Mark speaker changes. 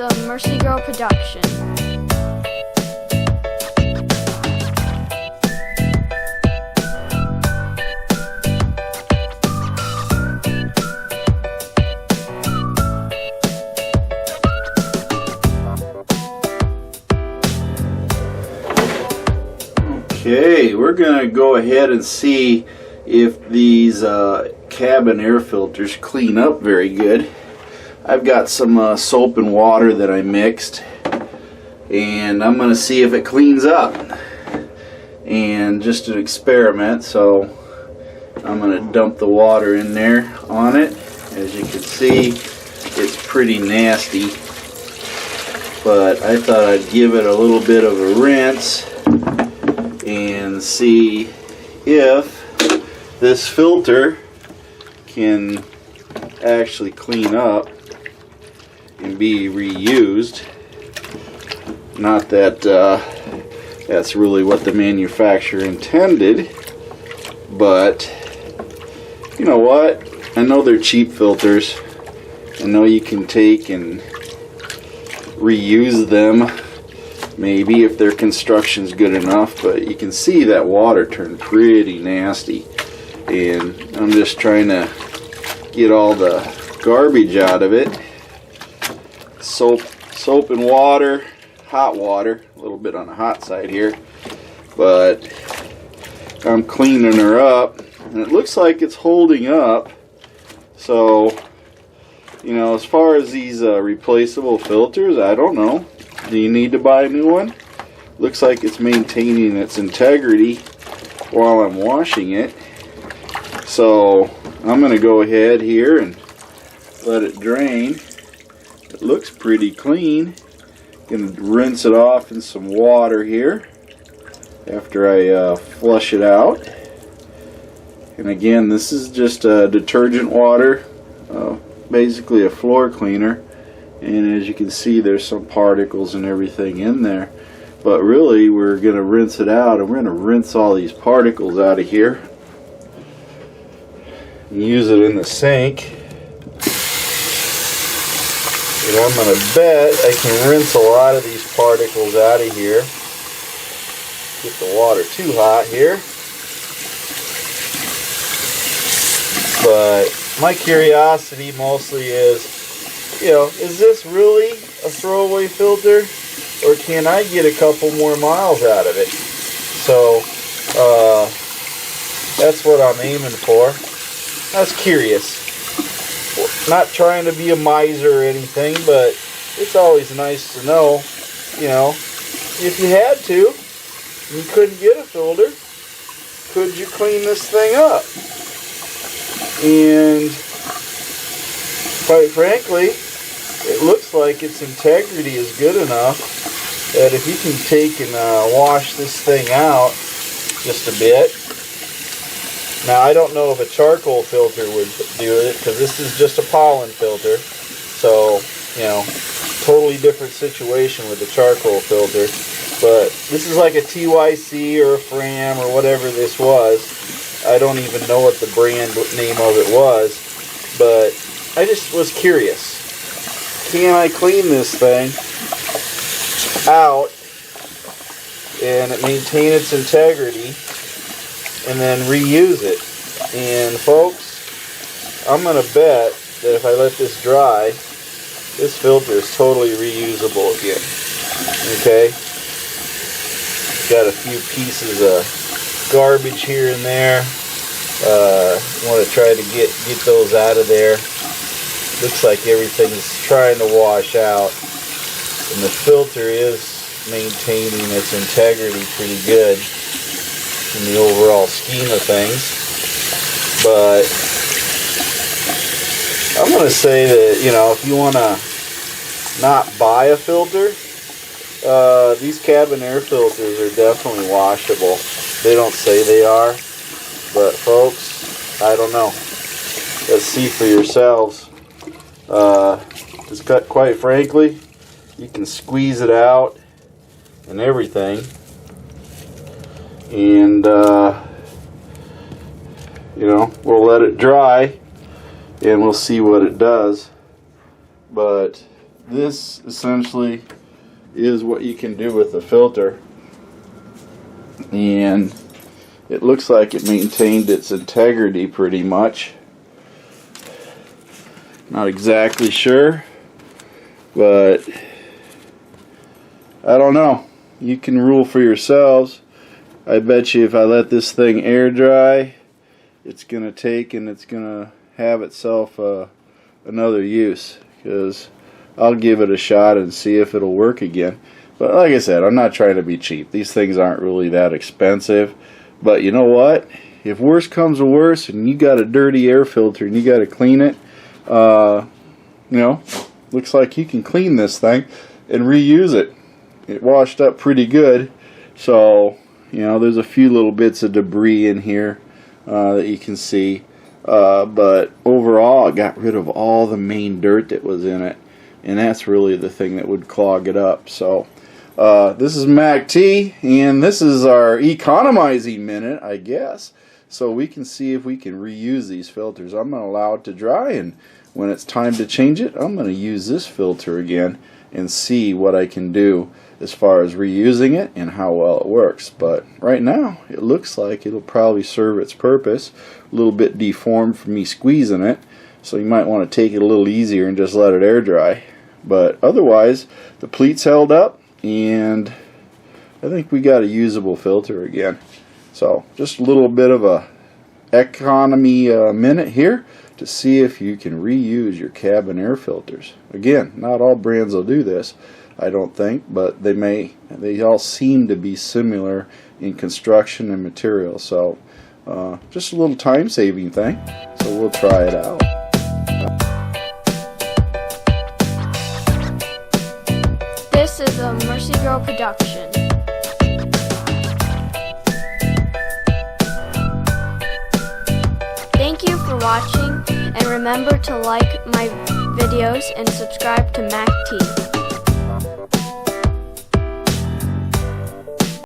Speaker 1: a Mercy Girl production.
Speaker 2: Okay, we're going to go ahead and see if these cabin air filters clean up very good. I've got some soap and water that I mixed, and I'm going to see if it cleans up. And just an experiment, so I'm going to dump the water in there on it. As you can see, it's pretty nasty, but I thought I'd give it a little bit of a rinse and see if this filter can actually clean up and be reused. Not that that's really what the manufacturer intended, but you know what? I know they're cheap filters. I know you can take and reuse them, maybe if their construction's good enough, but you can see that water turned pretty nasty, and I'm just trying to get all the garbage out of it. Soap and water, hot water, a little bit on the hot side here, but I'm cleaning her up, and it looks like it's holding up. So, you know, as far as these replaceable filters, I don't know. Do you need to buy a new one? Looks like it's maintaining its integrity while I'm washing it. So I'm going to go ahead here and let it drain. It looks pretty clean. Going to rinse it off in some water here after I flush it out. And again, this is just detergent water, basically a floor cleaner. And as you can see, there's some particles and everything in there. But really, we're going to rinse it out, and we're going to rinse all these particles out of here. And use it in the sink. And I'm going to bet I can rinse a lot of these particles out of here. Get the water too hot here. But my curiosity mostly is, you know, is this really a throwaway filter, or can I get a couple more miles out of it? So that's what I'm aiming for. I was curious. Not trying to be a miser or anything, but it's always nice to know, you know, if you had to, you couldn't get a filter, could you clean this thing up? And quite frankly, it looks like its integrity is good enough that if you can take and wash this thing out just a bit. Now, I don't know if a charcoal filter would do it, because this is just a pollen filter. So, you know, totally different situation with the charcoal filter. But this is like a TYC or a Fram or whatever this was. I don't even know what the brand name of it was. But I just was curious. Can I clean this thing out and maintain its integrity and then reuse it? And folks, I'm going to bet that if I let this dry, this filter is totally reusable again. Okay? Got a few pieces of garbage here and there. Want to try to get those out of there. Looks like everything's trying to wash out, and the filter is maintaining its integrity pretty good in the overall scheme of things. But I'm going to say that, you know, if you want to not buy a filter, these cabin air filters are definitely washable. They don't say they are, but folks, I don't know. Let's see for yourselves. Just quite frankly, you can squeeze it out and everything, and you know, we'll let it dry and we'll see what it does. But this essentially is what you can do with the filter, and it looks like it maintained its integrity pretty much. Not exactly sure, but I don't know. You can rule for yourselves. I bet you if I let this thing air dry, it's gonna take and it's gonna have itself another use, because I'll give it a shot and see if it'll work again. But like I said, I'm not trying to be cheap. These things aren't really that expensive. But you know what? If worse comes to worse and you got a dirty air filter and you got to clean it, you know, looks like you can clean this thing and reuse it. It washed up pretty good. So, you know, there's a few little bits of debris in here that you can see. But overall, it got rid of all the main dirt that was in it. And that's really the thing that would clog it up. So this is MACT, and this is our economizing minute, I guess. So we can see if we can reuse these filters. I'm going to allow it to dry, and when it's time to change it, I'm going to use this filter again and see what I can do as far as reusing it and how well it works. But right now, it looks like it'll probably serve its purpose. A little bit deformed from me squeezing it, so you might want to take it a little easier and just let it air dry. But otherwise, the pleats held up, and I think we got a usable filter again. So just a little bit of a economy minute here to see if you can reuse your cabin air filters. Again, not all brands will do this, I don't think, but they may. They all seem to be similar in construction and material. So just a little time-saving thing. So we'll try it out.
Speaker 1: This is a Mercy Girl production. Thank you for watching, and remember to like my videos and subscribe to MACT.